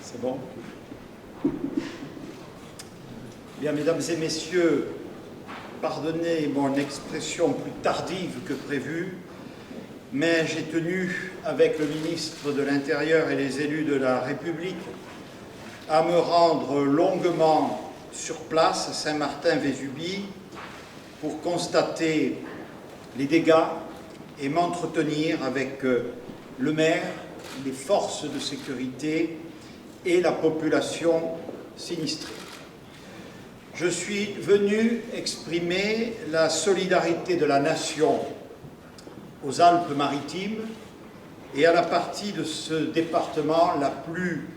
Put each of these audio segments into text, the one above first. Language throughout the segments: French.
C'est bon? Bien, mesdames et messieurs, pardonnez mon expression plus tardive que prévu, mais j'ai tenu, avec le ministre de l'Intérieur et les élus de la République, à me rendre longuement sur place à Saint-Martin-Vésubie pour constater les dégâts et m'entretenir avec le maire, les forces de sécurité et la population sinistrée. Je suis venu exprimer la solidarité de la nation aux Alpes-Maritimes et à la partie de ce département la plus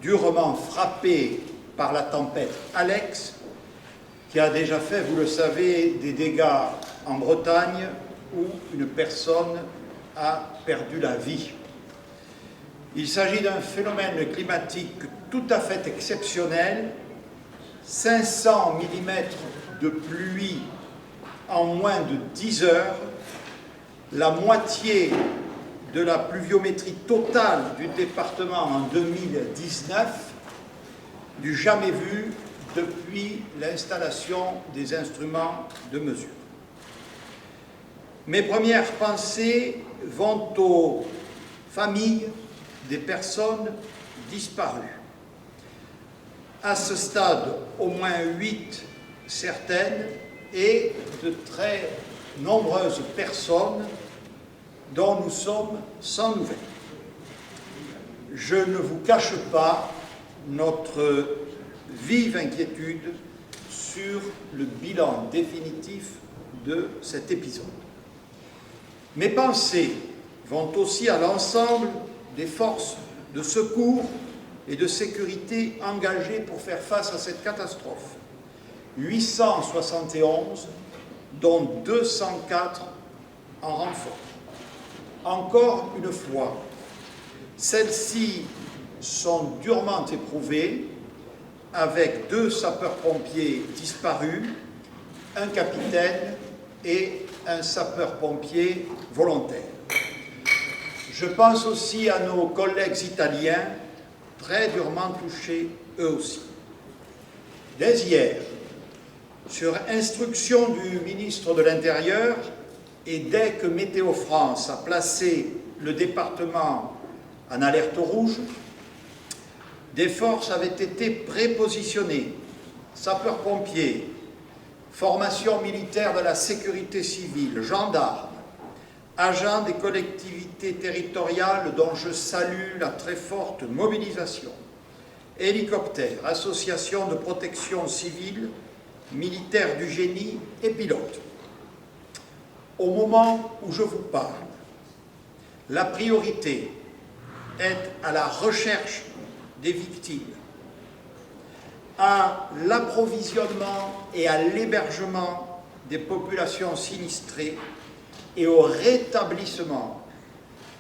durement frappée par la tempête Alex, qui a déjà fait, vous le savez, des dégâts en Bretagne où une personne a perdu la vie. Il s'agit d'un phénomène climatique tout à fait exceptionnel, 500 mm de pluie en moins de 10 heures, la moitié de la pluviométrie totale du département en 2019, du jamais vu depuis l'installation des instruments de mesure. Mes premières pensées vont aux familles des personnes disparues. À ce stade, au moins 8 certaines et de très nombreuses personnes dont nous sommes sans nouvelles. Je ne vous cache pas notre vive inquiétude sur le bilan définitif de cet épisode. Mes pensées vont aussi à l'ensemble des forces de secours et de sécurité engagées pour faire face à cette catastrophe. 871, dont 204 en renfort. Encore une fois, celles-ci sont durement éprouvées, avec 2 sapeurs-pompiers disparus, un capitaine et un sapeur-pompier volontaire. Je pense aussi à nos collègues italiens, très durement touchés eux aussi. Dès hier, sur instruction du ministre de l'Intérieur, et dès que Météo France a placé le département en alerte rouge, des forces avaient été prépositionnées, sapeurs-pompiers, formation militaire de la sécurité civile, gendarmes, agents des collectivités territoriales dont je salue la très forte mobilisation, hélicoptères, associations de protection civile, militaires du génie et pilotes. Au moment où je vous parle, la priorité est à la recherche des victimes, à l'approvisionnement et à l'hébergement des populations sinistrées et au rétablissement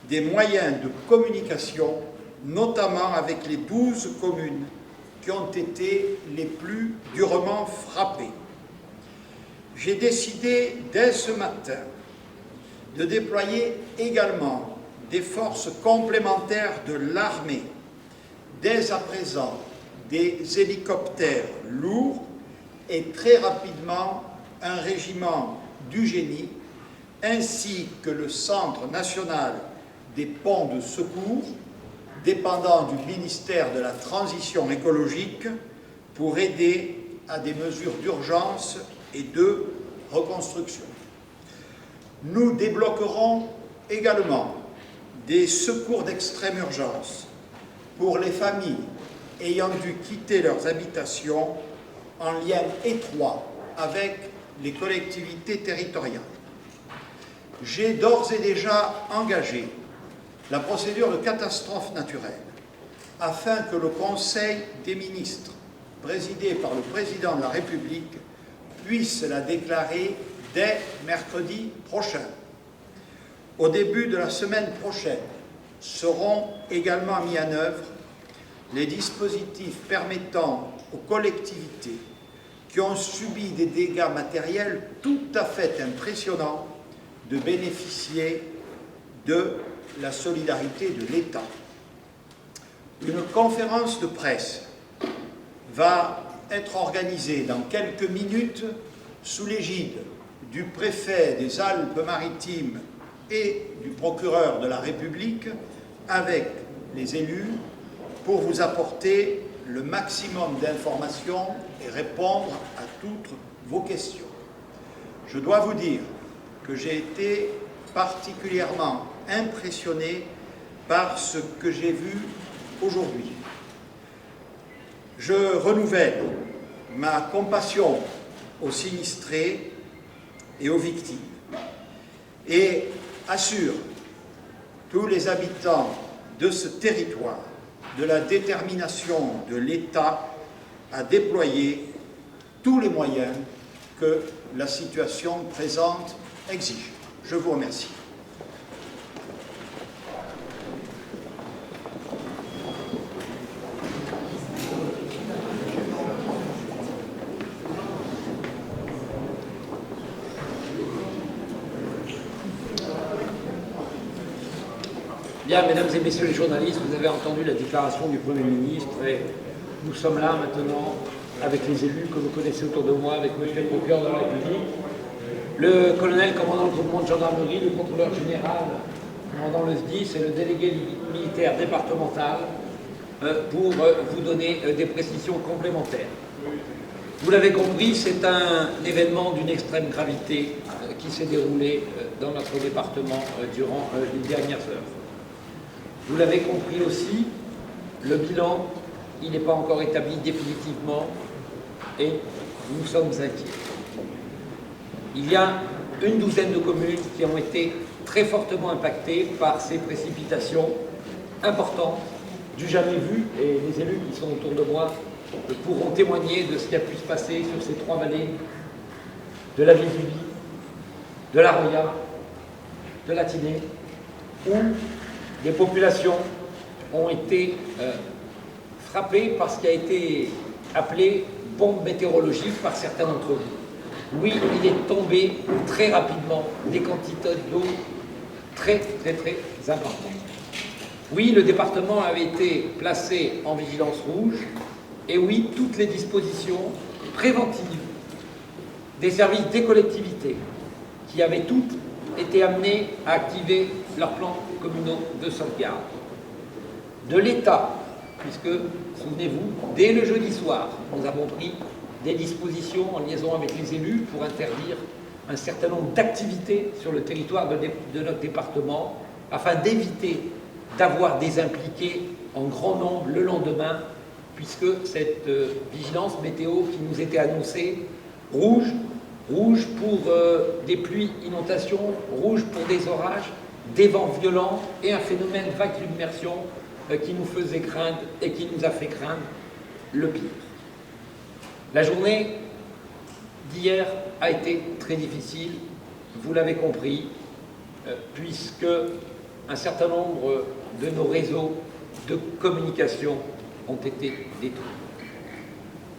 des moyens de communication, notamment avec les 12 communes qui ont été les plus durement frappées. J'ai décidé dès ce matin de déployer également des forces complémentaires de l'armée, dès à présent des hélicoptères lourds et très rapidement un régiment du génie, ainsi que le Centre national des ponts de secours, dépendant du ministère de la Transition écologique, pour aider à des mesures d'urgence et de reconstruction. Nous débloquerons également des secours d'extrême urgence pour les familles ayant dû quitter leurs habitations en lien étroit avec les collectivités territoriales. J'ai d'ores et déjà engagé la procédure de catastrophe naturelle afin que le Conseil des ministres, présidé par le Président de la République, puisse la déclarer dès mercredi prochain. Au début de la semaine prochaine, seront également mis en œuvre les dispositifs permettant aux collectivités qui ont subi des dégâts matériels tout à fait impressionnants de bénéficier de la solidarité de l'État. Une conférence de presse va être organisée dans quelques minutes sous l'égide du préfet des Alpes-Maritimes et du procureur de la République avec les élus pour vous apporter le maximum d'informations et répondre à toutes vos questions. Je dois vous dire que j'ai été particulièrement impressionné par ce que j'ai vu aujourd'hui. Je renouvelle ma compassion aux sinistrés et aux victimes et assure tous les habitants de ce territoire de la détermination de l'État à déployer tous les moyens que la situation présente exige. Je vous remercie. Bien, mesdames et messieurs les journalistes, vous avez entendu la déclaration du Premier ministre et nous sommes là maintenant avec les élus que vous connaissez autour de moi, avec monsieur le procureur de la République, le colonel commandant le groupement de gendarmerie, le contrôleur général commandant le SDIS et le délégué militaire départemental pour vous donner des précisions complémentaires. Vous l'avez compris, c'est un événement d'une extrême gravité qui s'est déroulé dans notre département durant les dernières heures. Vous l'avez compris aussi, le bilan, il n'est pas encore établi définitivement et nous sommes inquiets. Il y a une douzaine de communes qui ont été très fortement impactées par ces précipitations importantes, du jamais vu, et les élus qui sont autour de moi pourront témoigner de ce qui a pu se passer sur ces trois vallées, de la Vésubie, de la Roya, de la Tinée, où des populations ont été frappées par ce qui a été appelé bombe météorologique par certains d'entre vous. Oui, il est tombé très rapidement des quantités d'eau très importantes. Oui, le département avait été placé en vigilance rouge et oui, toutes les dispositions préventives des services des collectivités qui avaient toutes été amenés à activer leurs plans communaux de sauvegarde. De l'État, puisque, souvenez-vous, dès le jeudi soir, nous avons pris des dispositions en liaison avec les élus pour interdire un certain nombre d'activités sur le territoire de notre département, afin d'éviter d'avoir des impliqués en grand nombre le lendemain, puisque cette vigilance météo qui nous était annoncée, rouge pour des pluies, inondations, rouge pour des orages, des vents violents et un phénomène vague submersion qui nous faisait craindre et qui nous a fait craindre le pire. La journée d'hier a été très difficile, vous l'avez compris, puisque un certain nombre de nos réseaux de communication ont été détruits.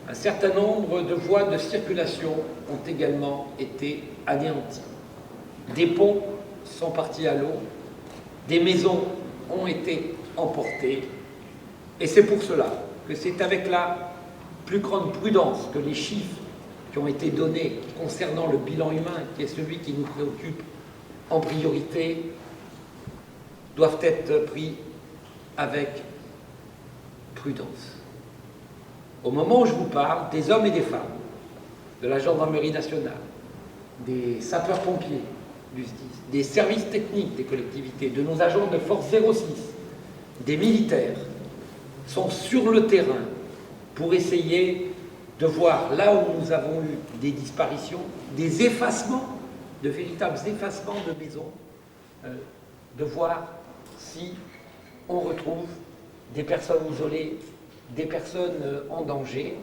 Un certain nombre de voies de circulation ont également été anéanties. Des ponts sont partis à l'eau, des maisons ont été emportées, et c'est pour cela que c'est avec la plus grande prudence que les chiffres qui ont été donnés concernant le bilan humain, qui est celui qui nous préoccupe en priorité, doivent être pris avec prudence. Au moment où je vous parle, des hommes et des femmes de la gendarmerie nationale, des sapeurs-pompiers du SDIS, des services techniques des collectivités, de nos agents de force 06, des militaires, sont sur le terrain pour essayer de voir là où nous avons eu des disparitions, des effacements, de véritables effacements de maisons, de voir si on retrouve des personnes isolées, des personnes en danger,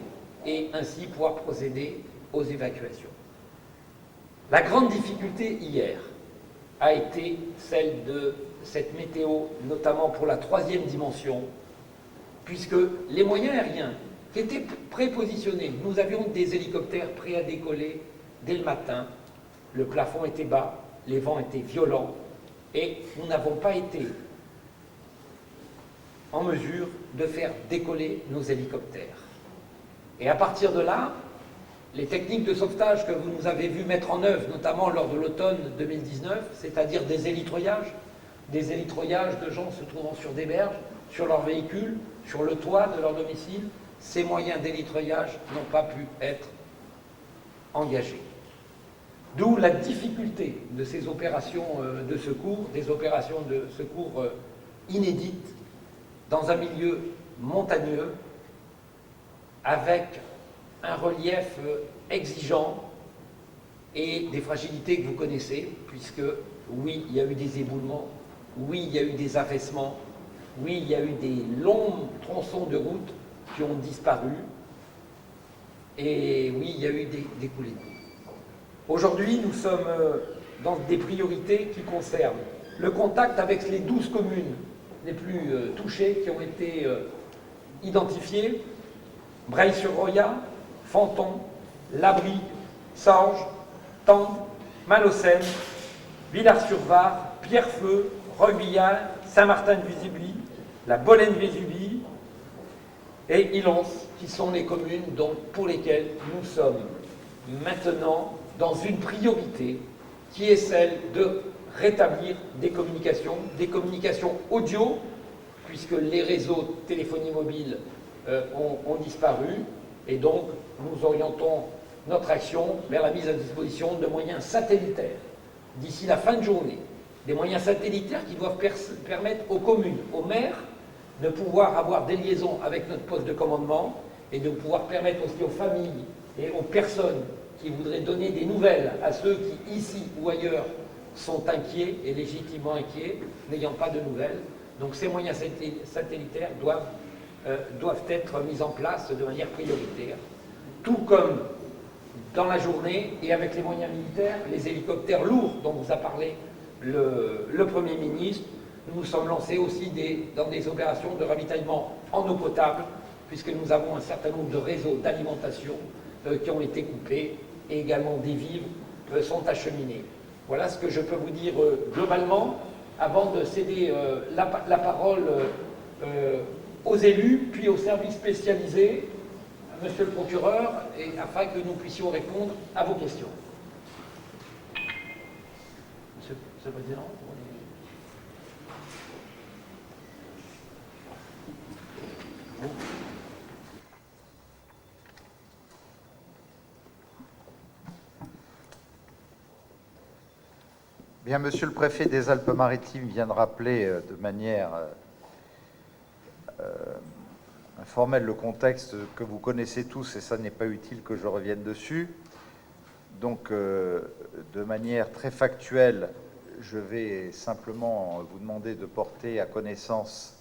et ainsi pouvoir procéder aux évacuations. La grande difficulté hier a été celle de cette météo, notamment pour la troisième dimension, puisque les moyens aériens qui étaient prépositionnés, nous avions des hélicoptères prêts à décoller dès le matin, le plafond était bas, les vents étaient violents, et nous n'avons pas été en mesure de faire décoller nos hélicoptères. Et à partir de là, les techniques de sauvetage que vous nous avez vu mettre en œuvre, notamment lors de l'automne 2019, c'est-à-dire des hélitreuillages de gens se trouvant sur des berges, sur leur véhicule, sur le toit de leur domicile, ces moyens d'hélitreuillage n'ont pas pu être engagés. D'où la difficulté de ces opérations de secours, des opérations de secours inédites, dans un milieu montagneux, avec un relief exigeant et des fragilités que vous connaissez, puisque oui, il y a eu des éboulements, oui, il y a eu des affaissements, oui, il y a eu des longs tronçons de route qui ont disparu, et oui, il y a eu des coulées de boue. Aujourd'hui, nous sommes dans des priorités qui concernent le contact avec les 12 communes les plus touchées qui ont été identifiées: Breil-sur-Roya, Fanton, Labrie, Sorges, Tende, Malaucène, Villars-sur-Var, Pierrefeu, Roquebilliard, Saint-Martin-de-Vésubie, la Bolène-Vésubie et Ilons, qui sont les communes pour lesquelles nous sommes maintenant dans une priorité qui est celle de rétablir des communications audio, puisque les réseaux de téléphonie mobile ont disparu, et donc nous orientons notre action vers la mise à disposition de moyens satellitaires d'ici la fin de journée. Des moyens satellitaires qui doivent permettre aux communes, aux maires, de pouvoir avoir des liaisons avec notre poste de commandement et de pouvoir permettre aussi aux familles et aux personnes qui voudraient donner des nouvelles à ceux qui, ici ou ailleurs, sont inquiets et légitimement inquiets, n'ayant pas de nouvelles. Donc ces moyens satellitaires doivent être mis en place de manière prioritaire. Tout comme dans la journée et avec les moyens militaires, les hélicoptères lourds dont vous a parlé le Premier ministre, nous nous sommes lancés aussi dans des opérations de ravitaillement en eau potable, puisque nous avons un certain nombre de réseaux d'alimentation qui ont été coupés, et également des vivres sont acheminés. Voilà ce que je peux vous dire globalement, avant de céder la parole aux élus, puis aux services spécialisés, Monsieur le procureur, et afin que nous puissions répondre à vos questions. Monsieur le Président. Bien, Monsieur le Préfet des Alpes-Maritimes vient de rappeler de manière informelle le contexte que vous connaissez tous, et ça n'est pas utile que je revienne dessus. Donc, de manière très factuelle, je vais simplement vous demander de porter à connaissance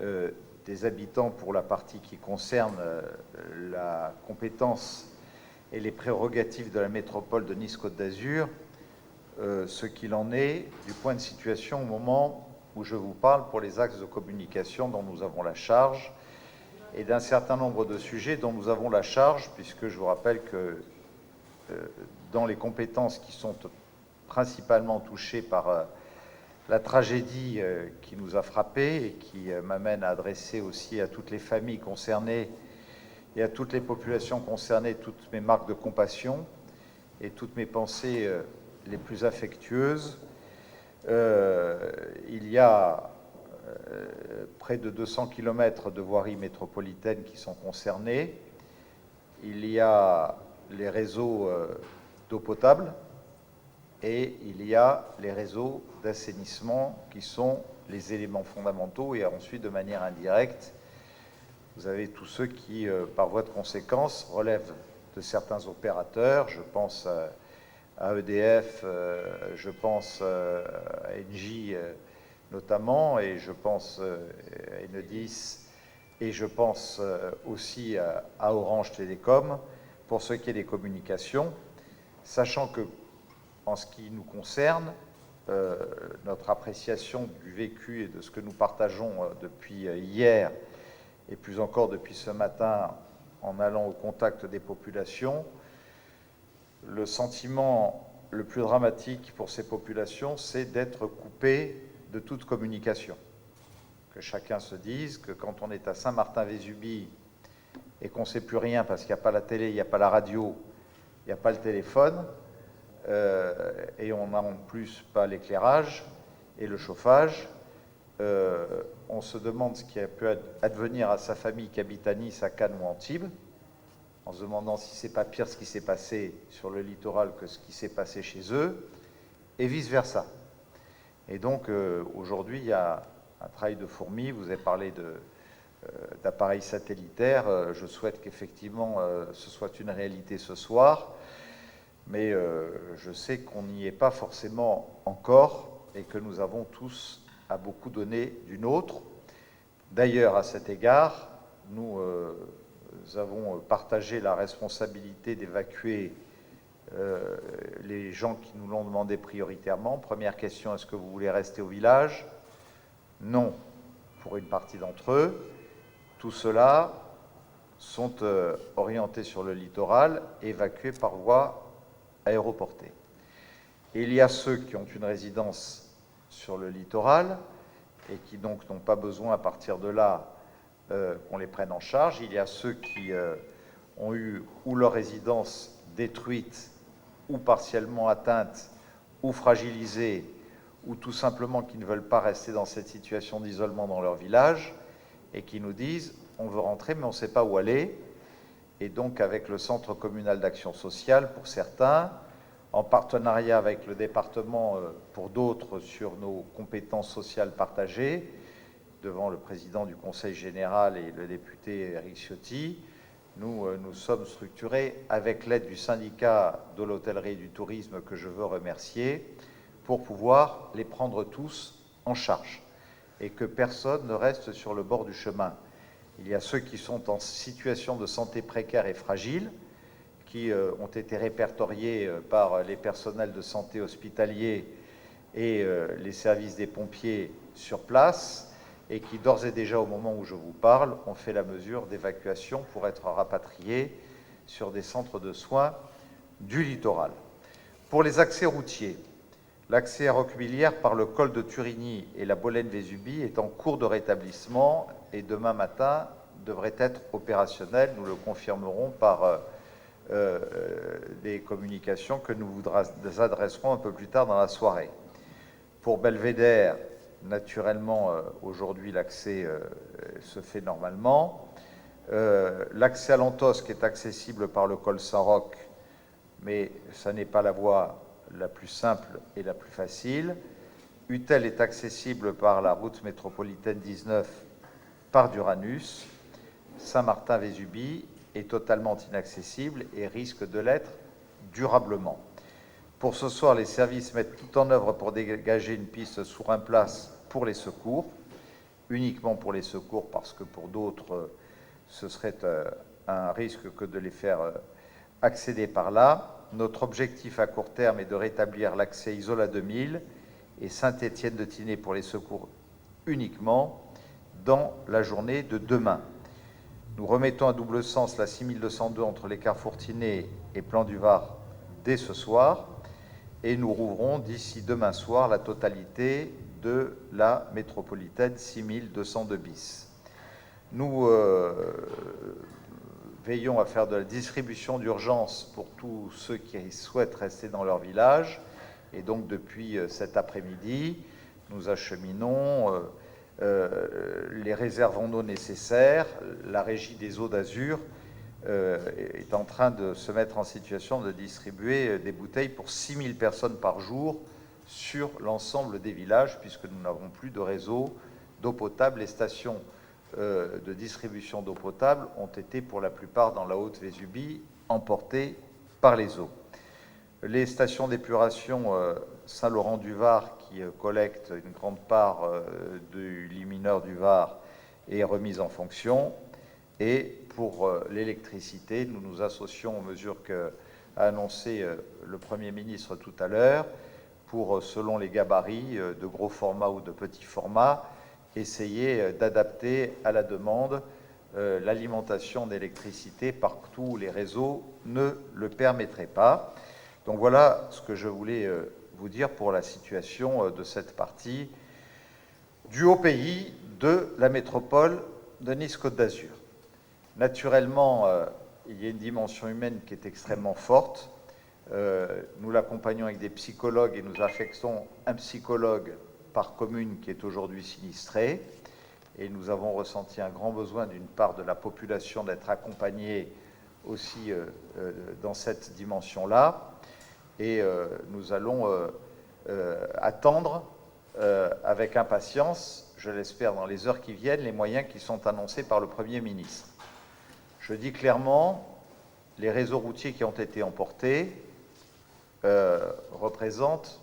des habitants pour la partie qui concerne la compétence et les prérogatives de la métropole de Nice-Côte d'Azur, ce qu'il en est du point de situation au moment où je vous parle pour les axes de communication dont nous avons la charge et d'un certain nombre de sujets dont nous avons la charge, puisque je vous rappelle que dans les compétences qui sont principalement touchées par la tragédie qui nous a frappés et qui m'amène à adresser aussi à toutes les familles concernées et à toutes les populations concernées toutes mes marques de compassion et toutes mes pensées les plus affectueuses. Il y a près de 200 km de voiries métropolitaines qui sont concernés. Il y a les réseaux d'eau potable et il y a les réseaux d'assainissement qui sont les éléments fondamentaux, et ensuite de manière indirecte vous avez tous ceux qui par voie de conséquence relèvent de certains opérateurs. Je pense à EDF, je pense à Engie notamment, et je pense à Enedis, et je pense aussi à Orange Télécom, pour ce qui est des communications, sachant que, en ce qui nous concerne, notre appréciation du vécu et de ce que nous partageons depuis hier, et plus encore depuis ce matin, en allant au contact des populations, le sentiment le plus dramatique pour ces populations, c'est d'être coupé de toute communication. que chacun se dise que quand on est à Saint-Martin-Vésubie et qu'on ne sait plus rien parce qu'il n'y a pas la télé, il n'y a pas la radio, il n'y a pas le téléphone, et on n'a en plus pas l'éclairage et le chauffage, on se demande ce qui a pu advenir à sa famille qui habite à Nice, à Cannes ou Antibes, en se demandant si c'est pas pire ce qui s'est passé sur le littoral que ce qui s'est passé chez eux, et vice-versa. Et donc, aujourd'hui, il y a un travail de fourmi. Vous avez parlé d'appareils satellitaires. Je souhaite qu'effectivement, ce soit une réalité ce soir. Mais je sais qu'on n'y est pas forcément encore et que nous avons tous à beaucoup donner d'une autre. D'ailleurs, à cet égard, nous avons partagé la responsabilité d'évacuer les gens qui nous l'ont demandé prioritairement. Première question, est-ce que vous voulez rester au village? Non, pour une partie d'entre eux. Tout cela sont orientés sur le littoral, évacués par voie aéroportée. Et il y a ceux qui ont une résidence sur le littoral et qui donc n'ont pas besoin à partir de là qu'on les prenne en charge. Il y a ceux qui ont eu ou leur résidence détruite ou partiellement atteinte ou fragilisée, ou tout simplement qui ne veulent pas rester dans cette situation d'isolement dans leur village et qui nous disent on veut rentrer mais on ne sait pas où aller. Et donc avec le Centre communal d'action sociale pour certains, en partenariat avec le département pour d'autres sur nos compétences sociales partagées, devant le président du Conseil général et le député Éric Ciotti, nous sommes structurés avec l'aide du syndicat de l'hôtellerie et du tourisme que je veux remercier pour pouvoir les prendre tous en charge et que personne ne reste sur le bord du chemin. Il y a ceux qui sont en situation de santé précaire et fragile, qui ont été répertoriés par les personnels de santé hospitaliers et les services des pompiers sur place, et qui d'ores et déjà, au moment où je vous parle, ont fait la mesure d'évacuation pour être rapatriés sur des centres de soins du littoral. Pour les accès routiers, l'accès à Roquebillière par le col de Turigny et la Bolène-Vésubie est en cours de rétablissement et demain matin devrait être opérationnel. Nous le confirmerons par des communications que nous vous adresserons un peu plus tard dans la soirée. Pour Belvédère, naturellement, aujourd'hui, l'accès se fait normalement. L'accès à l'Antos qui est accessible par le col Saint-Roch, mais ça n'est pas la voie la plus simple et la plus facile. Utel est accessible par la route métropolitaine 19 par Duranus. Saint-Martin-Vésubie est totalement inaccessible et risque de l'être durablement. Pour ce soir, les services mettent tout en œuvre pour dégager une piste sur un place pour les secours, uniquement pour les secours, parce que pour d'autres, ce serait un risque que de les faire accéder par là. Notre objectif à court terme est de rétablir l'accès Isola 2000 et Saint-Étienne-de-Tinée pour les secours uniquement dans la journée de demain. Nous remettons à double sens la 6202 entre les carrefours Tinée et Plan du Var dès ce soir, et nous rouvrons d'ici demain soir la totalité de la métropolitaine 6202 bis. Nous veillons à faire de la distribution d'urgence pour tous ceux qui souhaitent rester dans leur village, et donc depuis cet après-midi, nous acheminons les réserves en eau nécessaires. La régie des eaux d'Azur est en train de se mettre en situation de distribuer des bouteilles pour 6000 personnes par jour sur l'ensemble des villages, puisque nous n'avons plus de réseau d'eau potable. Les stations de distribution d'eau potable ont été pour la plupart dans la Haute-Vésubie emportées par les eaux. Les stations d'épuration Saint-Laurent-du-Var, qui collectent une grande part du lit mineur du Var, est remise en fonction. Et pour l'électricité, nous nous associons aux mesures qu'a annoncées le Premier ministre tout à l'heure pour, selon les gabarits de gros format ou de petit format, essayer d'adapter à la demande l'alimentation d'électricité partout où les réseaux ne le permettraient pas. Donc voilà ce que je voulais vous dire pour la situation de cette partie du haut pays de la métropole de Nice-Côte d'Azur. Naturellement, il y a une dimension humaine qui est extrêmement forte. Nous l'accompagnons avec des psychologues et nous affectons un psychologue par commune qui est aujourd'hui sinistré. Et nous avons ressenti un grand besoin d'une part de la population d'être accompagnée aussi dans cette dimension-là. Et nous allons attendre avec impatience, je l'espère dans les heures qui viennent, les moyens qui sont annoncés par le Premier ministre. Je dis clairement, les réseaux routiers qui ont été emportés représentent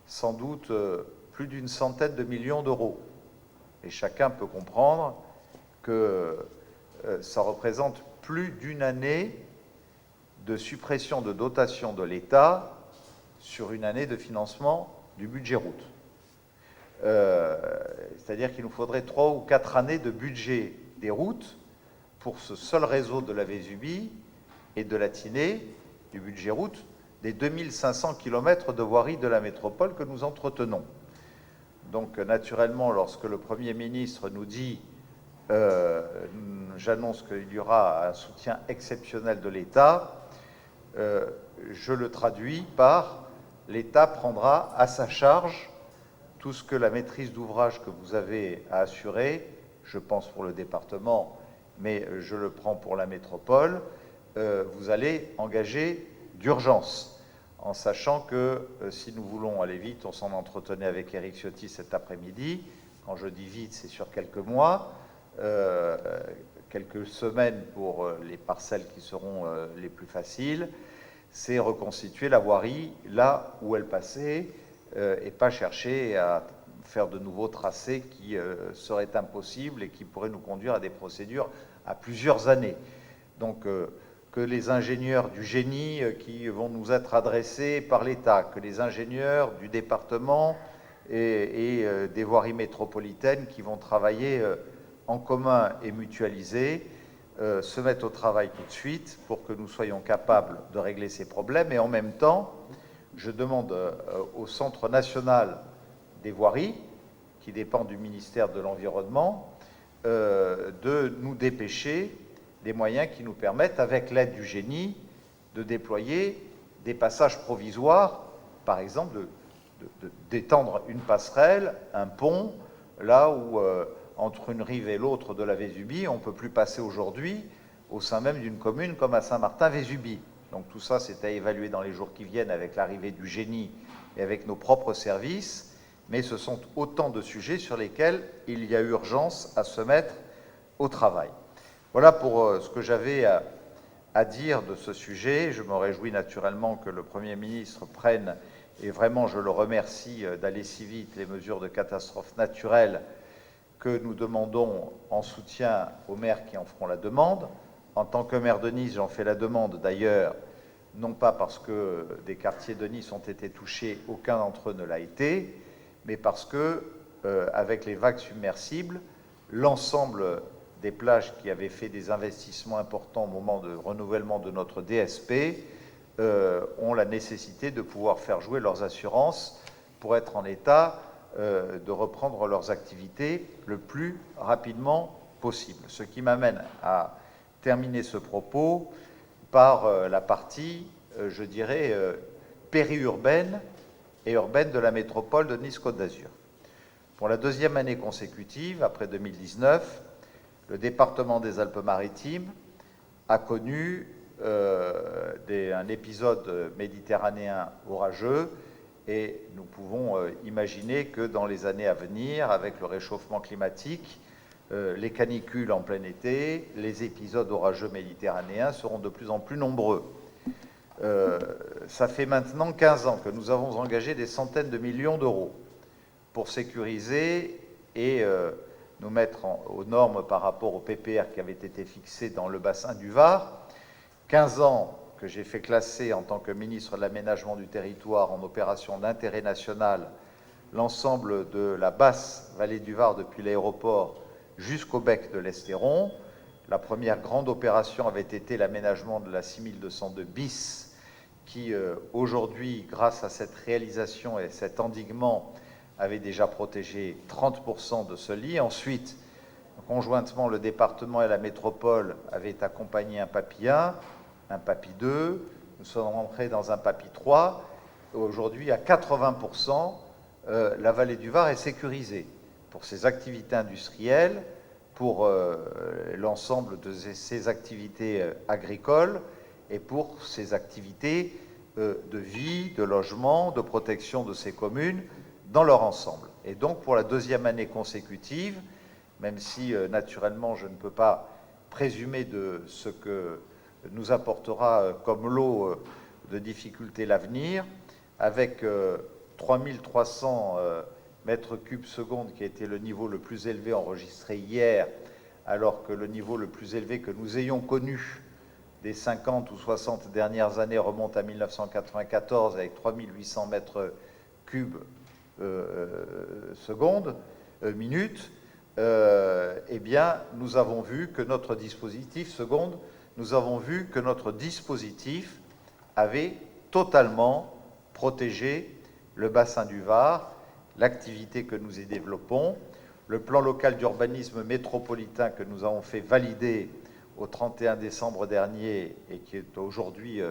sans doute plus d'une centaine de millions d'euros. Et chacun peut comprendre que ça représente plus d'une année de suppression de dotation de l'État sur une année de financement du budget route. C'est-à-dire qu'il nous faudrait 3 ou 4 années de budget des routes pour ce seul réseau de la Vésubie et de la Tinée, du budget route, des 2500 km de voirie de la métropole que nous entretenons. Donc, naturellement, lorsque le Premier ministre nous dit j'annonce qu'il y aura un soutien exceptionnel de l'État, je le traduis par l'État prendra à sa charge tout ce que la maîtrise d'ouvrage que vous avez à assurer, je pense pour le département, mais je le prends pour la métropole, vous allez engager d'urgence, en sachant que si nous voulons aller vite, on s'en entretenait avec Éric Ciotti cet après-midi, quand je dis vite, c'est sur quelques mois, quelques semaines pour les parcelles qui seront les plus faciles, c'est reconstituer la voirie là où elle passait et pas chercher à faire de nouveaux tracés qui seraient impossibles et qui pourraient nous conduire à des procédures à plusieurs années. Donc, que les ingénieurs du génie qui vont nous être adressés par l'État, que les ingénieurs du département et des voiries métropolitaines qui vont travailler en commun et mutualiser, se mettent au travail tout de suite pour que nous soyons capables de régler ces problèmes. Et en même temps, je demande au Centre national des voiries, qui dépend du ministère de l'Environnement, de nous dépêcher des moyens qui nous permettent, avec l'aide du génie, de déployer des passages provisoires, par exemple d'étendre une passerelle, un pont, là où, entre une rive et l'autre de la Vésubie, on ne peut plus passer aujourd'hui au sein même d'une commune comme à Saint-Martin-Vésubie. Donc tout ça, c'est à évaluer dans les jours qui viennent avec l'arrivée du génie et avec nos propres services, mais ce sont autant de sujets sur lesquels il y a urgence à se mettre au travail. Voilà pour ce que j'avais à dire de ce sujet. Je me réjouis naturellement que le Premier ministre prenne, et vraiment je le remercie d'aller si vite, les mesures de catastrophe naturelle que nous demandons en soutien aux maires qui en feront la demande. En tant que maire de Nice, j'en fais la demande d'ailleurs, non pas parce que des quartiers de Nice ont été touchés, aucun d'entre eux ne l'a été, mais parce que, avec les vagues submersibles, l'ensemble des plages qui avaient fait des investissements importants au moment de renouvellement de notre DSP ont la nécessité de pouvoir faire jouer leurs assurances pour être en état de reprendre leurs activités le plus rapidement possible. Ce qui m'amène à terminer ce propos par la partie, je dirais, périurbaine et urbaine de la métropole de Nice-Côte d'Azur. Pour la deuxième année consécutive, après 2019, le département des Alpes-Maritimes a connu un épisode méditerranéen orageux et nous pouvons imaginer que dans les années à venir, avec le réchauffement climatique, les canicules en plein été, les épisodes orageux méditerranéens seront de plus en plus nombreux. Ça fait maintenant 15 ans que nous avons engagé des centaines de millions d'euros pour sécuriser et nous mettre aux normes par rapport au PPR qui avait été fixé dans le bassin du Var. 15 ans que j'ai fait classer en tant que ministre de l'Aménagement du Territoire en opération d'intérêt national l'ensemble de la basse vallée du Var depuis l'aéroport jusqu'au bec de l'Estéron. La première grande opération avait été l'aménagement de la 6202 bis qui aujourd'hui, grâce à cette réalisation et cet endiguement, avait déjà protégé 30% de ce lit. Ensuite, conjointement, le département et la métropole avaient accompagné un PAPI 1, un PAPI 2, nous sommes rentrés dans un PAPI 3. Aujourd'hui, à 80%, la vallée du Var est sécurisée pour ses activités industrielles, pour l'ensemble de ses activités agricoles et pour ses activités de vie, de logement, de protection de ces communes dans leur ensemble. Et donc, pour la deuxième année consécutive, même si naturellement je ne peux pas présumer de ce que nous apportera comme lot de difficultés l'avenir, avec 3300 mètres cubes secondes qui a été le niveau le plus élevé enregistré hier, alors que le niveau le plus élevé que nous ayons connu des 50 ou 60 dernières années remonte à 1994 avec 3800 mètres cubes minutes, eh bien, nous avons vu que notre dispositif, avait totalement protégé le bassin du Var, l'activité que nous y développons, le plan local d'urbanisme métropolitain que nous avons fait valider au 31 décembre dernier et qui est aujourd'hui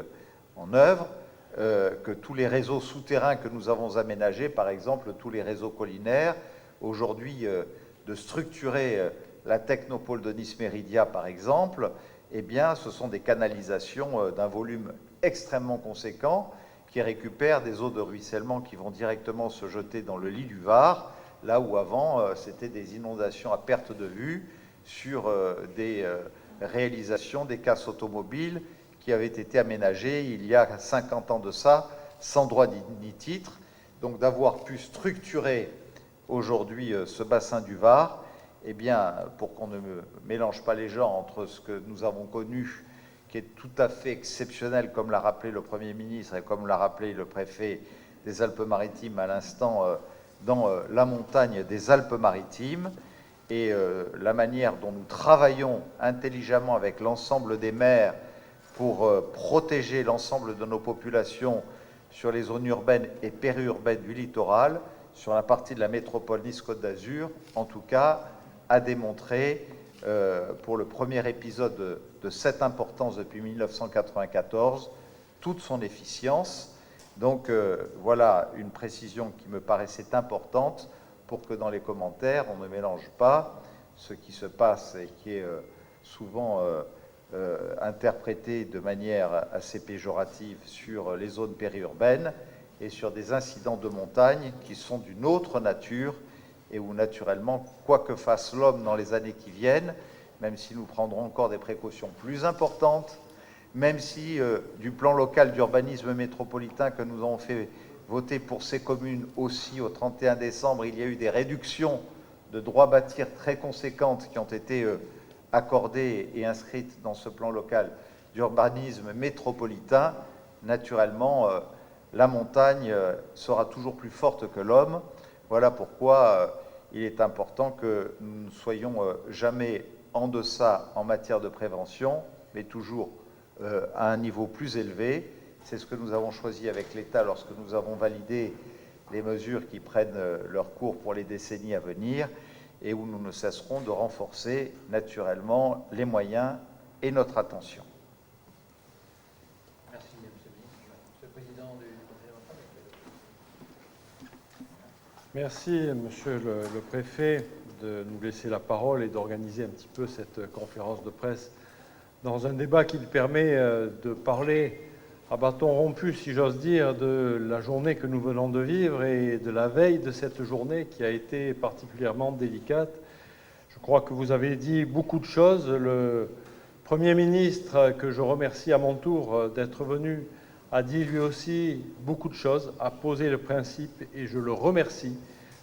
en œuvre, que tous les réseaux souterrains que nous avons aménagés, par exemple tous les réseaux collinaires, aujourd'hui de structurer la technopole de Nice-Méridia, par exemple, eh bien, ce sont des canalisations d'un volume extrêmement conséquent qui récupèrent des eaux de ruissellement qui vont directement se jeter dans le lit du Var, là où avant, c'était des inondations à perte de vue sur des réalisations, des casses automobiles qui avaient été aménagées il y a 50 ans de ça, sans droit ni titre. Donc d'avoir pu structurer aujourd'hui ce bassin du Var, eh bien, pour qu'on ne mélange pas les genres entre ce que nous avons connu, qui est tout à fait exceptionnel, comme l'a rappelé le Premier ministre et comme l'a rappelé le préfet des Alpes-Maritimes à l'instant, dans la montagne des Alpes-Maritimes, et la manière dont nous travaillons intelligemment avec l'ensemble des maires pour protéger l'ensemble de nos populations sur les zones urbaines et périurbaines du littoral, sur la partie de la métropole Nice-Côte d'Azur, en tout cas, a démontré, pour le premier épisode de cette importance depuis 1994, toute son efficience. Donc voilà une précision qui me paraissait importante pour que dans les commentaires, on ne mélange pas ce qui se passe et qui est souvent interprété de manière assez péjorative sur les zones périurbaines et sur des incidents de montagne qui sont d'une autre nature et où naturellement, quoi que fasse l'homme dans les années qui viennent, même si nous prendrons encore des précautions plus importantes, même si du plan local d'urbanisme métropolitain que nous avons fait voter pour ces communes aussi au 31 décembre, il y a eu des réductions de droits bâtir très conséquentes qui ont été accordées et inscrites dans ce plan local d'urbanisme métropolitain. Naturellement, la montagne sera toujours plus forte que l'homme. Voilà pourquoi il est important que nous ne soyons jamais en deçà en matière de prévention, mais toujours à un niveau plus élevé. C'est ce que nous avons choisi avec l'État lorsque nous avons validé les mesures qui prennent leur cours pour les décennies à venir et où nous ne cesserons de renforcer naturellement les moyens et notre attention. Merci, Monsieur le Ministre. Monsieur le Président du Conseil Merci, départemental. Monsieur le Préfet, de nous laisser la parole et d'organiser un petit peu cette conférence de presse dans un débat qui permet de parler à bâton rompu, si j'ose dire, de la journée que nous venons de vivre et de la veille de cette journée qui a été particulièrement délicate. Je crois que vous avez dit beaucoup de choses. Le Premier ministre, que je remercie à mon tour d'être venu, a dit lui aussi beaucoup de choses, a posé le principe, et je le remercie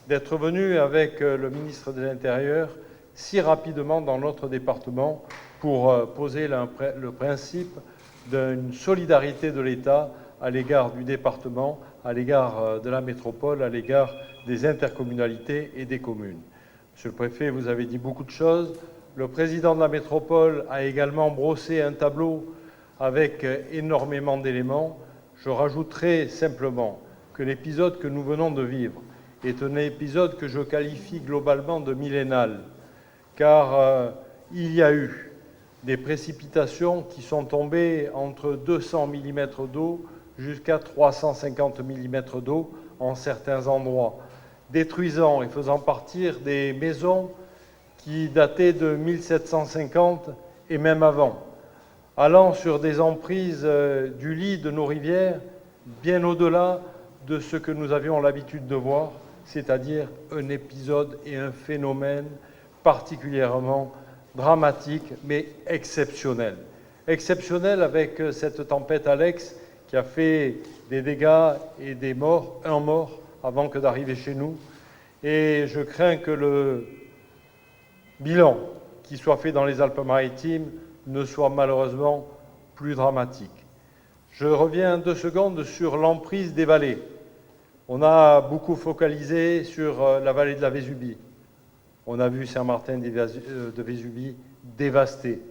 d'être venu avec le ministre de l'Intérieur si rapidement dans notre département pour poser le principe d'une solidarité de l'État à l'égard du département, à l'égard de la métropole, à l'égard des intercommunalités et des communes. Monsieur le Préfet, vous avez dit beaucoup de choses. Le président de la métropole a également brossé un tableau avec énormément d'éléments. Je rajouterai simplement que l'épisode que nous venons de vivre est un épisode que je qualifie globalement de millénal, car il y a eu des précipitations qui sont tombées entre 200 mm d'eau jusqu'à 350 mm d'eau en certains endroits, détruisant et faisant partir des maisons qui dataient de 1750 et même avant, allant sur des emprises du lit de nos rivières bien au-delà de ce que nous avions l'habitude de voir, c'est-à-dire un épisode et un phénomène particulièrement dramatique, mais exceptionnel. Exceptionnel avec cette tempête Alex qui a fait des dégâts et des morts, un mort avant que d'arriver chez nous. Et je crains que le bilan qui soit fait dans les Alpes-Maritimes ne soit malheureusement plus dramatique. Je reviens 2 secondes sur l'emprise des vallées. On a beaucoup focalisé sur la vallée de la Vésubie. On a vu Saint-Martin de Vésubie dévasté.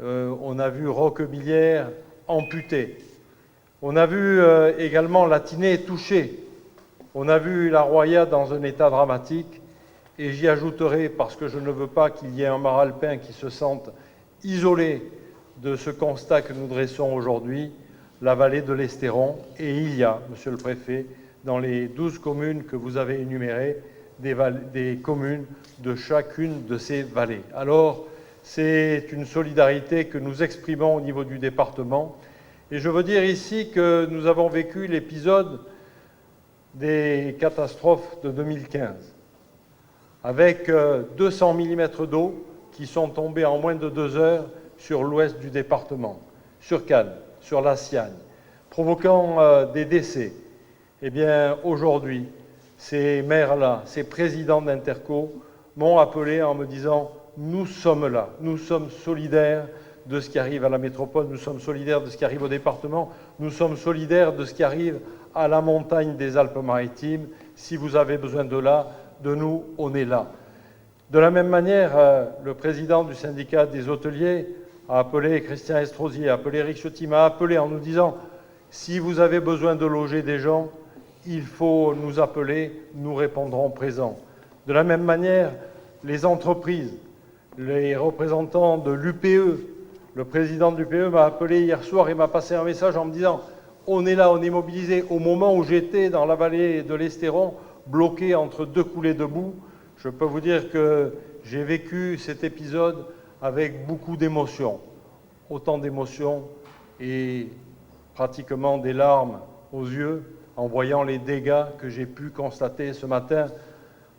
On a vu Roquebillière amputé. On a vu également la Tinée touchée. On a vu la Roya dans un état dramatique. Et j'y ajouterai, parce que je ne veux pas qu'il y ait un Maralpin qui se sente isolé de ce constat que nous dressons aujourd'hui, la vallée de l'Estéron. Et il y a, Monsieur le Préfet, dans les 12 communes que vous avez énumérées, des communes de chacune de ces vallées. Alors, c'est une solidarité que nous exprimons au niveau du département. Et je veux dire ici que nous avons vécu l'épisode des catastrophes de 2015, avec 200 mm d'eau qui sont tombés en moins de 2 heures sur l'ouest du département, sur Cannes, sur la Siagne, provoquant des décès. Eh bien, aujourd'hui, ces maires-là, ces présidents d'Interco m'ont appelé en me disant « Nous sommes là, nous sommes solidaires de ce qui arrive à la métropole, nous sommes solidaires de ce qui arrive au département, nous sommes solidaires de ce qui arrive à la montagne des Alpes-Maritimes. Si vous avez besoin de nous, on est là. » De la même manière, le président du syndicat des hôteliers a appelé Christian Estrosi, a appelé Eric Ciotti, m'a appelé en nous disant « Si vous avez besoin de loger des gens, il faut nous appeler, nous répondrons présents. » De la même manière, les entreprises, les représentants de l'UPE, le président de l'UPE m'a appelé hier soir et m'a passé un message en me disant « On est là, on est mobilisés. » Au moment où j'étais dans la vallée de l'Estéron, bloqué entre 2 coulées de boue, je peux vous dire que j'ai vécu cet épisode avec beaucoup d'émotions. Autant d'émotions et pratiquement des larmes aux yeux en voyant les dégâts que j'ai pu constater ce matin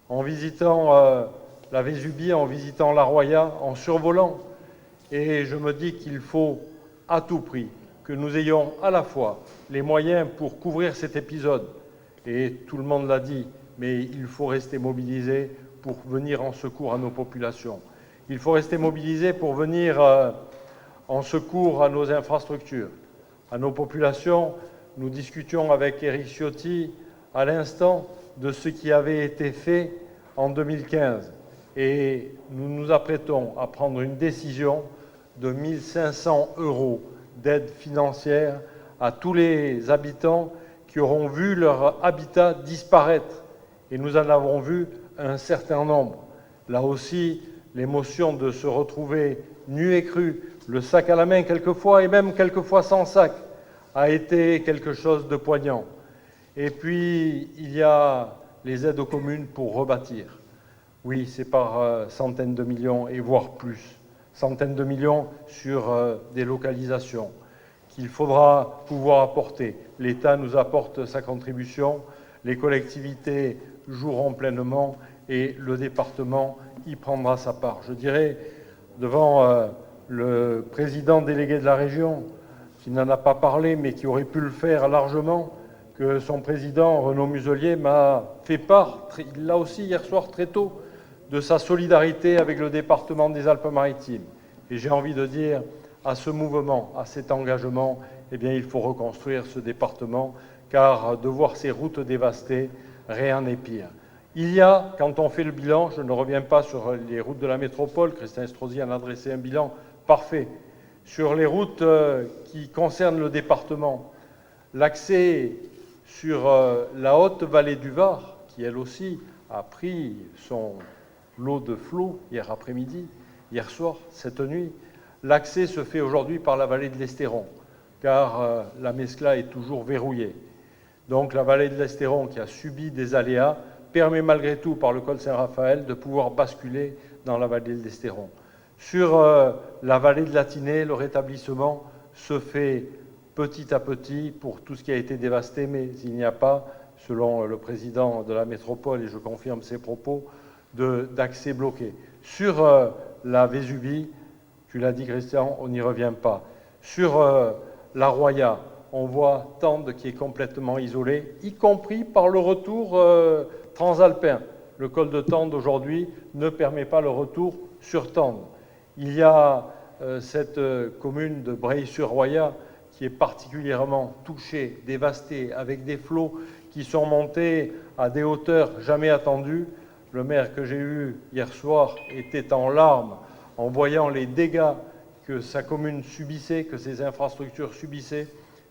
en visitant la Vésubie, en visitant la Roya, en survolant. Et je me dis qu'il faut à tout prix que nous ayons à la fois les moyens pour couvrir cet épisode, et tout le monde l'a dit, mais il faut rester mobilisé pour venir en secours à nos populations. Il faut rester mobilisé pour venir en secours à nos infrastructures, à nos populations. Nous discutions avec Eric Ciotti à l'instant de ce qui avait été fait en 2015. Et nous nous apprêtons à prendre une décision de 1 500 € d'aide financière à tous les habitants qui auront vu leur habitat disparaître. Et nous en avons vu un certain nombre. Là aussi, l'émotion de se retrouver nu et cru, le sac à la main quelquefois, et même quelquefois sans sac, a été quelque chose de poignant. Et puis, il y a les aides aux communes pour rebâtir. Oui, c'est par centaines de millions, et voire plus. Centaines de millions sur des localisations qu'il faudra pouvoir apporter. L'État nous apporte sa contribution, les collectivités joueront pleinement, et le département y prendra sa part. Je dirais, devant le président délégué de la région, qui n'en a pas parlé, mais qui aurait pu le faire largement, que son président, Renaud Muselier, m'a fait part, là aussi hier soir très tôt, de sa solidarité avec le département des Alpes-Maritimes. Et j'ai envie de dire, à ce mouvement, à cet engagement, eh bien, il faut reconstruire ce département, car de voir ces routes dévastées, rien n'est pire. Il y a, quand on fait le bilan, je ne reviens pas sur les routes de la métropole, Christian Estrosi en a dressé un bilan parfait. Sur les routes qui concernent le département, l'accès sur la haute vallée du Var, qui elle aussi a pris son lot de flots hier après-midi, hier soir, cette nuit. L'accès se fait aujourd'hui par la vallée de l'Estéron, car la Mescla est toujours verrouillée. Donc la vallée de l'Estéron, qui a subi des aléas, permet malgré tout, par le col Saint-Raphaël, de pouvoir basculer dans la vallée de l'Estéron. Sur la vallée de la Tinée, le rétablissement se fait petit à petit pour tout ce qui a été dévasté, mais il n'y a pas, selon le président de la métropole, et je confirme ses propos, d'accès bloqué. Sur la Vésubie, tu l'as dit Christian, on n'y revient pas. Sur la Roya, on voit Tende qui est complètement isolé, y compris par le retour transalpin. Le col de Tende aujourd'hui ne permet pas le retour sur Tende. Il y a cette commune de Breil-sur-Roya qui est particulièrement touchée, dévastée, avec des flots qui sont montés à des hauteurs jamais attendues. Le maire que j'ai eu hier soir était en larmes en voyant les dégâts que sa commune subissait, que ses infrastructures subissaient.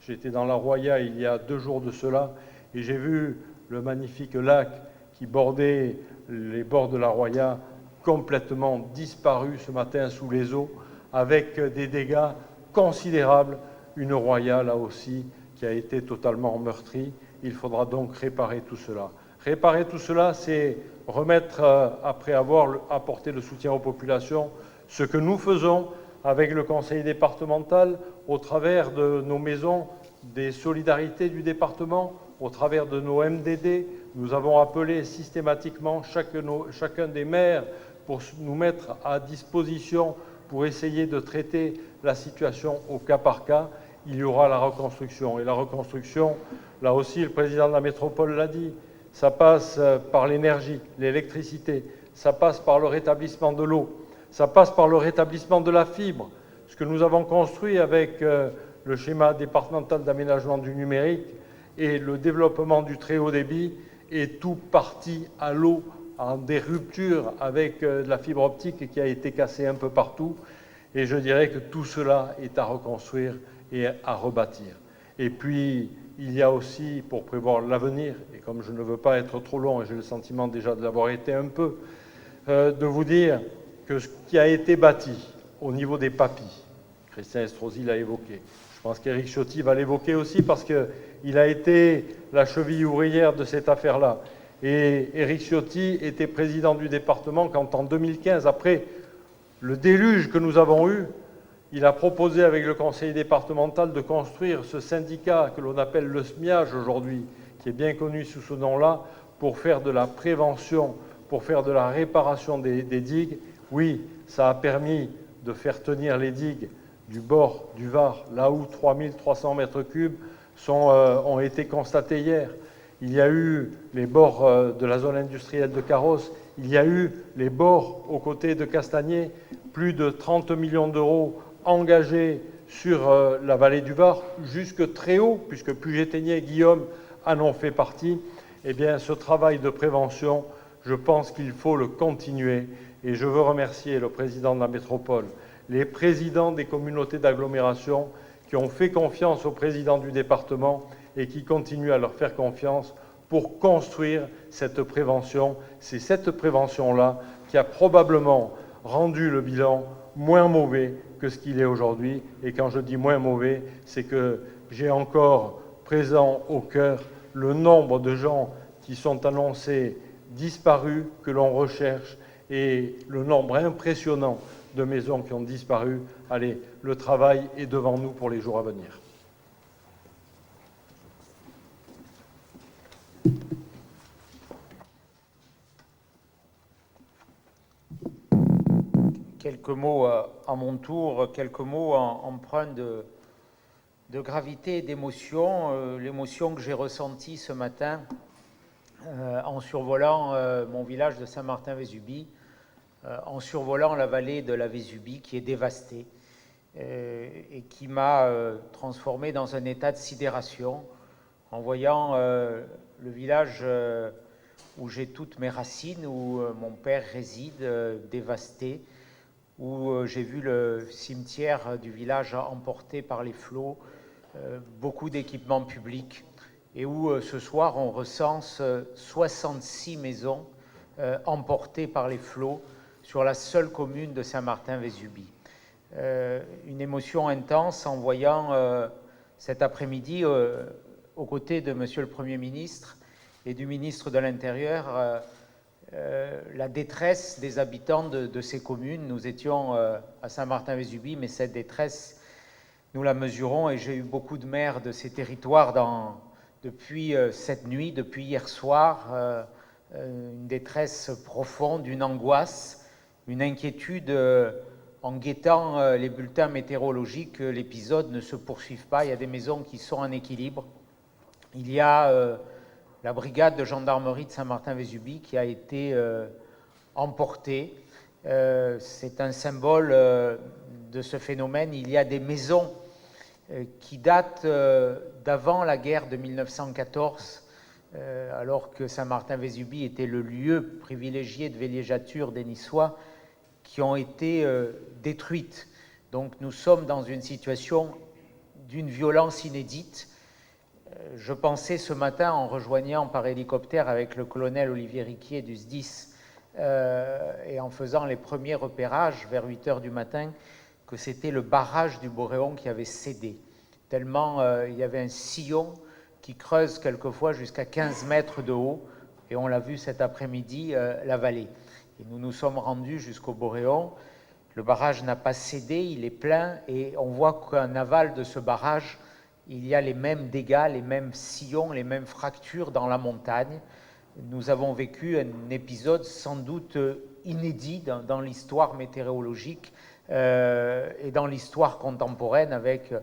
J'étais dans la Roya il y a 2 jours de cela et j'ai vu le magnifique lac qui bordait les bords de la Roya complètement disparu ce matin sous les eaux, avec des dégâts considérables. Une Roya, là aussi, qui a été totalement meurtrie. Il faudra donc réparer tout cela. Réparer tout cela, c'est remettre, après avoir apporté le soutien aux populations, ce que nous faisons avec le conseil départemental, au travers de nos maisons des solidarités du département, au travers de nos MDD. Nous avons appelé systématiquement chacun des maires pour nous mettre à disposition pour essayer de traiter la situation au cas par cas. Il y aura la reconstruction. Et la reconstruction, là aussi, le président de la métropole l'a dit, ça passe par l'énergie, l'électricité, ça passe par le rétablissement de l'eau, ça passe par le rétablissement de la fibre. Ce que nous avons construit avec le schéma départemental d'aménagement du numérique et le développement du très haut débit est tout parti à l'eau, en des ruptures avec de la fibre optique qui a été cassée un peu partout. Et je dirais que tout cela est à reconstruire et à rebâtir. Et puis, il y a aussi, pour prévoir l'avenir, et comme je ne veux pas être trop long, et j'ai le sentiment déjà de l'avoir été un peu, de vous dire que ce qui a été bâti au niveau des papilles, Christian Estrosi l'a évoqué, je pense qu'Éric Ciotti va l'évoquer aussi parce qu'il a été la cheville ouvrière de cette affaire-là. Et Éric Ciotti était président du département quand, en 2015, après le déluge que nous avons eu, il a proposé avec le conseil départemental de construire ce syndicat que l'on appelle le SMIAGE aujourd'hui, qui est bien connu sous ce nom-là, pour faire de la prévention, pour faire de la réparation des digues. Oui, ça a permis de faire tenir les digues du bord du Var, là où 3300 mètres cubes ont été constatés hier. Il y a eu les bords de la zone industrielle de Carros, il y a eu les bords aux côtés de Castagné, plus de 30 millions d'euros engagés sur la vallée du Var, jusque très haut, puisque Puget-Théniers et Guillaume en ont fait partie. Eh bien, ce travail de prévention, je pense qu'il faut le continuer. Et je veux remercier le président de la métropole, les présidents des communautés d'agglomération qui ont fait confiance au président du département et qui continuent à leur faire confiance pour construire cette prévention. C'est cette prévention-là qui a probablement rendu le bilan moins mauvais que ce qu'il est aujourd'hui. Et quand je dis moins mauvais, c'est que j'ai encore présent au cœur le nombre de gens qui sont annoncés disparus, que l'on recherche, et le nombre impressionnant de maisons qui ont disparu. Allez, le travail est devant nous pour les jours à venir. Quelques mots à mon tour, quelques mots empreints de gravité et d'émotion. L'émotion que j'ai ressentie ce matin en survolant mon village de Saint-Martin-Vésubie, en survolant la vallée de la Vésubie qui est dévastée et qui m'a transformé dans un état de sidération en voyant le village où j'ai toutes mes racines, où mon père réside, dévasté, où j'ai vu le cimetière du village emporté par les flots, beaucoup d'équipements publics et où ce soir on recense 66 maisons emportées par les flots sur la seule commune de Saint-Martin-Vésubie. Une émotion intense en voyant cet après-midi, aux côtés de Monsieur le Premier ministre et du ministre de l'Intérieur, la détresse des habitants de ces communes. Nous étions à Saint-Martin-Vésubie, mais cette détresse, nous la mesurons, et j'ai eu beaucoup de maires de ces territoires depuis cette nuit, depuis hier soir, une détresse profonde, une angoisse, une inquiétude en guettant les bulletins météorologiques que l'épisode ne se poursuive pas. Il y a des maisons qui sont en équilibre. Il y a la brigade de gendarmerie de Saint-Martin-Vésubie qui a été emportée. C'est un symbole de ce phénomène. Il y a des maisons qui datent d'avant la guerre de 1914, alors que Saint-Martin-Vésubie était le lieu privilégié de villégiature des Niçois, qui ont été détruites. Donc nous sommes dans une situation d'une violence inédite. Je pensais ce matin, en rejoignant par hélicoptère avec le colonel Olivier Riquier du SDIS, et en faisant les premiers repérages vers 8 heures du matin, que c'était le barrage du Boréon qui avait cédé, tellement il y avait un sillon qui creuse quelquefois jusqu'à 15 mètres de haut, et on l'a vu cet après-midi, la vallée. Et nous nous sommes rendus jusqu'au Boréon. Le barrage n'a pas cédé, il est plein, et on voit qu'en aval de ce barrage, il y a les mêmes dégâts, les mêmes sillons, les mêmes fractures dans la montagne. Nous avons vécu un épisode sans doute inédit dans l'histoire météorologique et dans l'histoire contemporaine, avec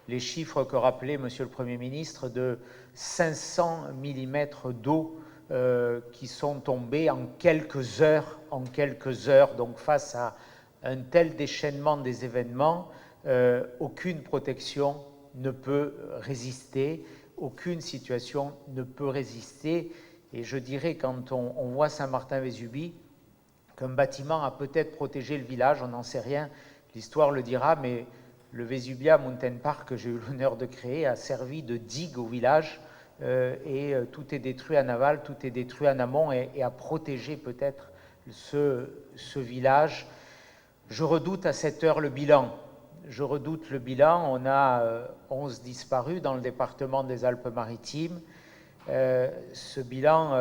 les chiffres que rappelait Monsieur le Premier ministre de 500 mm d'eau qui sont tombés en quelques heures. Donc face à un tel déchaînement des événements, aucune protection ne peut résister, aucune situation ne peut résister. Et je dirais, quand on voit Saint-Martin-Vésubie, qu'un bâtiment a peut-être protégé le village, on n'en sait rien, l'histoire le dira, mais le Vesubia Mountain Park, que j'ai eu l'honneur de créer, a servi de digue au village, et tout est détruit en aval, tout est détruit en amont, et a protégé peut-être ce village. Je redoute à cette heure le bilan. On a 11 disparus dans le département des Alpes-Maritimes. Ce bilan,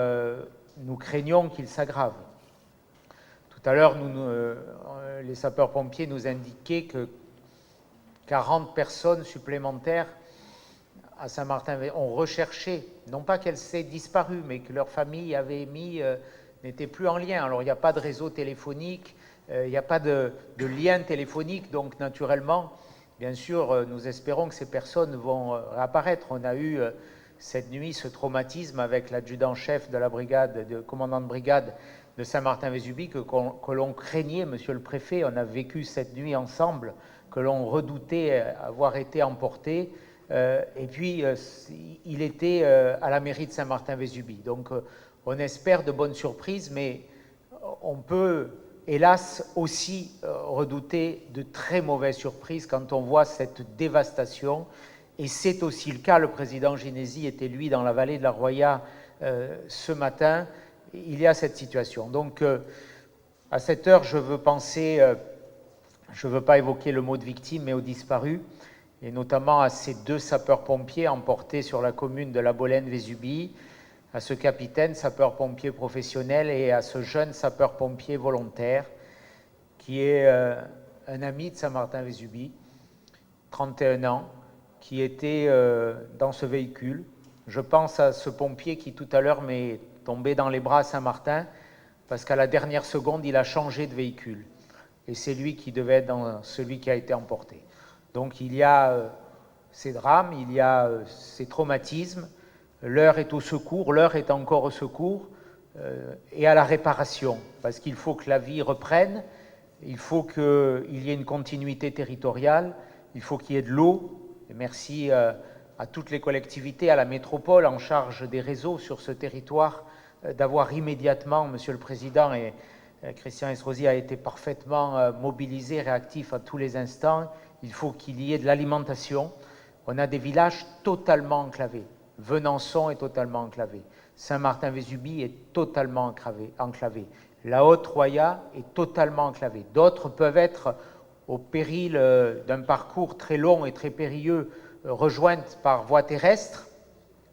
nous craignons qu'il s'aggrave. Tout à l'heure, les sapeurs-pompiers nous indiquaient que 40 personnes supplémentaires à Saint-Martin ont recherché, non pas qu'elles s'aient disparu, mais que leur famille avait n'était plus en lien. Alors il n'y a pas de réseau téléphonique, il n'y a pas de lien téléphonique, donc naturellement, bien sûr, nous espérons que ces personnes vont réapparaître. On a eu cette nuit ce traumatisme avec l'adjudant-chef de la brigade, le commandant de brigade de Saint-Martin-Vésubie, que l'on craignait, monsieur le préfet. On a vécu cette nuit ensemble, que l'on redoutait avoir été emporté. Et puis, il était à la mairie de Saint-Martin-Vésubie. Donc, on espère de bonnes surprises, mais on peut, hélas, aussi redouter de très mauvaises surprises quand on voit cette dévastation. Et c'est aussi le cas. Le président Ginesy était, lui, dans la vallée de la Roya ce matin. Il y a cette situation. Donc, à cette heure, je veux penser, je ne veux pas évoquer le mot de victime, mais aux disparus, et notamment à ces 2 sapeurs-pompiers emportés sur la commune de La Bolène-Vésubie, à ce capitaine sapeur-pompier professionnel et à ce jeune sapeur-pompier volontaire qui est un ami de Saint-Martin-Vésubie, 31 ans, qui était dans ce véhicule. Je pense à ce pompier qui tout à l'heure m'est tombé dans les bras à Saint-Martin parce qu'à la dernière seconde, il a changé de véhicule. Et c'est lui qui devait être dans celui qui a été emporté. Donc il y a ces drames, il y a ces traumatismes. L'heure est au secours, l'heure est encore au secours et à la réparation, parce qu'il faut que la vie reprenne, il faut qu'il y ait une continuité territoriale, il faut qu'il y ait de l'eau. Et merci à toutes les collectivités, à la métropole en charge des réseaux sur ce territoire, d'avoir immédiatement, Monsieur le Président, et Christian Estrosi a été parfaitement mobilisé, réactif à tous les instants. Il faut qu'il y ait de l'alimentation. On a des villages totalement enclavés. Venançon est totalement enclavé. Saint-Martin-Vésubie est totalement enclavé. La Haute-Roya est totalement enclavée. D'autres peuvent être au péril d'un parcours très long et très périlleux, rejointes par voie terrestre.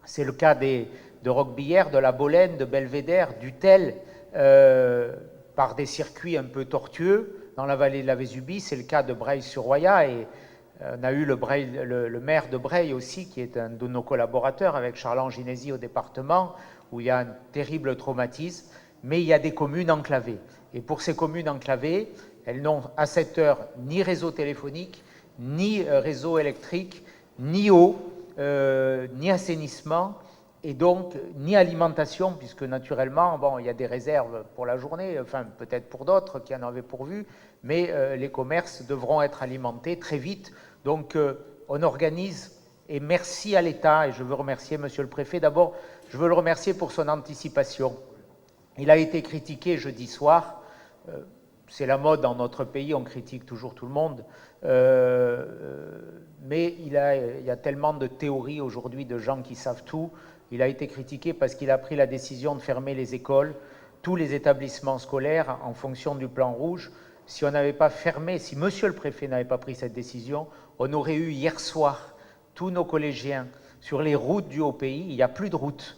C'est le cas de Roquebillière, de la Bolène, de Belvédère, d'Utel, par des circuits un peu tortueux dans la vallée de la Vésubie. C'est le cas de Breil-sur-Roya, et on a eu le maire de Breil aussi, qui est un de nos collaborateurs, avec Charles Ginesi au département, où il y a un terrible traumatisme, mais il y a des communes enclavées. Et pour ces communes enclavées, elles n'ont à cette heure ni réseau téléphonique, ni réseau électrique, ni eau, ni assainissement, et donc ni alimentation, puisque naturellement, bon, il y a des réserves pour la journée, enfin peut-être pour d'autres qui en avaient pourvu, mais les commerces devront être alimentés très vite. Donc on organise, et merci à l'État, et je veux remercier Monsieur le Préfet. D'abord, je veux le remercier pour son anticipation. Il a été critiqué jeudi soir, c'est la mode dans notre pays, on critique toujours tout le monde, mais il y a tellement de théories aujourd'hui de gens qui savent tout. Il a été critiqué parce qu'il a pris la décision de fermer les écoles, tous les établissements scolaires en fonction du plan rouge. Si on n'avait pas fermé, si Monsieur le Préfet n'avait pas pris cette décision, on aurait eu hier soir tous nos collégiens sur les routes du Haut-Pays. Il n'y a plus de routes,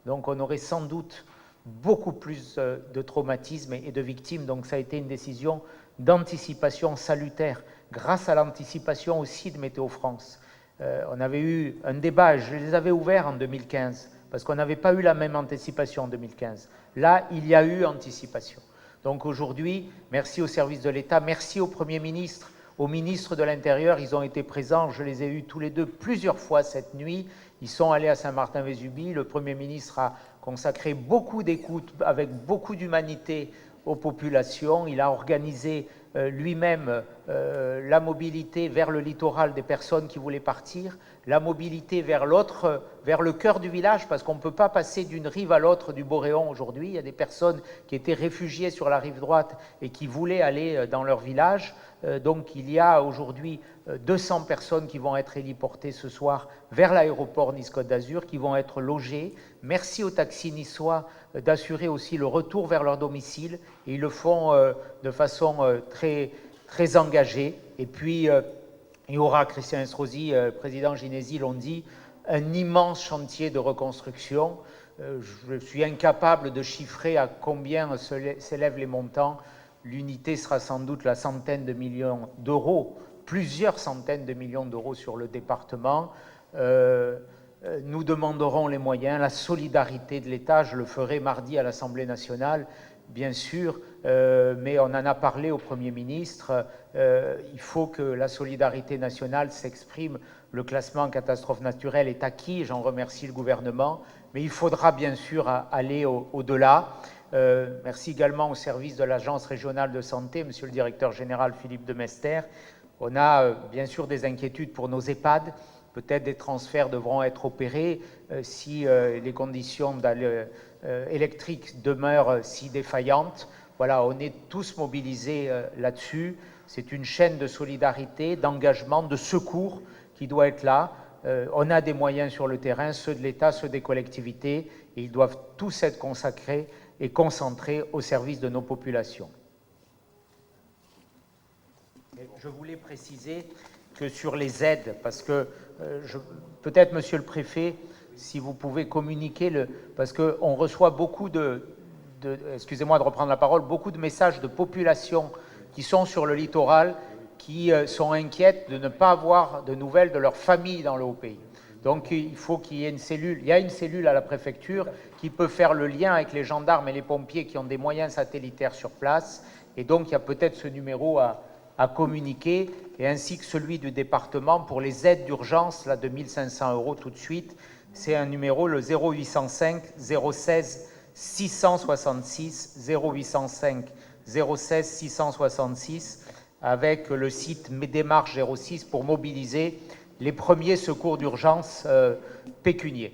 donc on aurait sans doute beaucoup plus de traumatismes et de victimes. Donc ça a été une décision d'anticipation salutaire, grâce à l'anticipation aussi de Météo France. On avait eu un débat, je les avais ouverts en 2015, parce qu'on n'avait pas eu la même anticipation en 2015. Là, il y a eu anticipation. Donc aujourd'hui, merci au service de l'État, merci au Premier ministre, au ministre de l'Intérieur. Ils ont été présents, je les ai eus tous les deux plusieurs fois cette nuit. Ils sont allés à Saint-Martin-Vésubie. Le Premier ministre a consacré beaucoup d'écoute, avec beaucoup d'humanité aux populations. Il a organisé lui-même la mobilité vers le littoral des personnes qui voulaient partir, la mobilité vers l'autre, vers le cœur du village, parce qu'on ne peut pas passer d'une rive à l'autre du Boréon aujourd'hui. Il y a des personnes qui étaient réfugiées sur la rive droite et qui voulaient aller dans leur village. Donc il y a aujourd'hui 200 personnes qui vont être héliportées ce soir vers l'aéroport Nice-Côte d'Azur, qui vont être logées. Merci aux taxis niçois d'assurer aussi le retour vers leur domicile, et ils le font de façon très, très engagée. Et puis il y aura, Christian Estrosi, président Ginesi l'ont dit, un immense chantier de reconstruction. Je suis incapable de chiffrer à combien s'élèvent les montants. L'unité sera sans doute la centaine de millions d'euros, plusieurs centaines de millions d'euros sur le département. Nous demanderons les moyens, la solidarité de l'État. Je le ferai mardi à l'Assemblée nationale, bien sûr, mais on en a parlé au Premier ministre. Il faut que la solidarité nationale s'exprime. Le classement en catastrophe naturelle est acquis, j'en remercie le gouvernement, mais il faudra bien sûr aller au-delà. Merci également au service de l'Agence régionale de santé, monsieur le directeur général Philippe de Mester. On a bien sûr des inquiétudes pour nos EHPAD. Peut-être des transferts devront être opérés si les conditions électriques demeurent si défaillantes. Voilà, on est tous mobilisés là-dessus. C'est une chaîne de solidarité, d'engagement, de secours qui doit être là. On a des moyens sur le terrain, ceux de l'État, ceux des collectivités, et ils doivent tous être consacrés et concentrés au service de nos populations. Je voulais préciser que sur les aides, parce que peut-être, monsieur le préfet, si vous pouvez communiquer, parce qu'on reçoit beaucoup excusez-moi de reprendre la parole, beaucoup de messages de populations qui sont sur le littoral, qui sont inquiètes de ne pas avoir de nouvelles de leur famille dans le Haut-Pays. Donc il faut qu'il y ait une cellule, il y a une cellule à la préfecture qui peut faire le lien avec les gendarmes et les pompiers qui ont des moyens satellitaires sur place, et donc il y a peut-être ce numéro à communiquer, et ainsi que celui du département pour les aides d'urgence, là, de 1 500 € tout de suite. C'est un numéro, le 0805 016 666, 0805 016 666, avec le site Mes démarches 06 pour mobiliser les premiers secours d'urgence pécuniaires.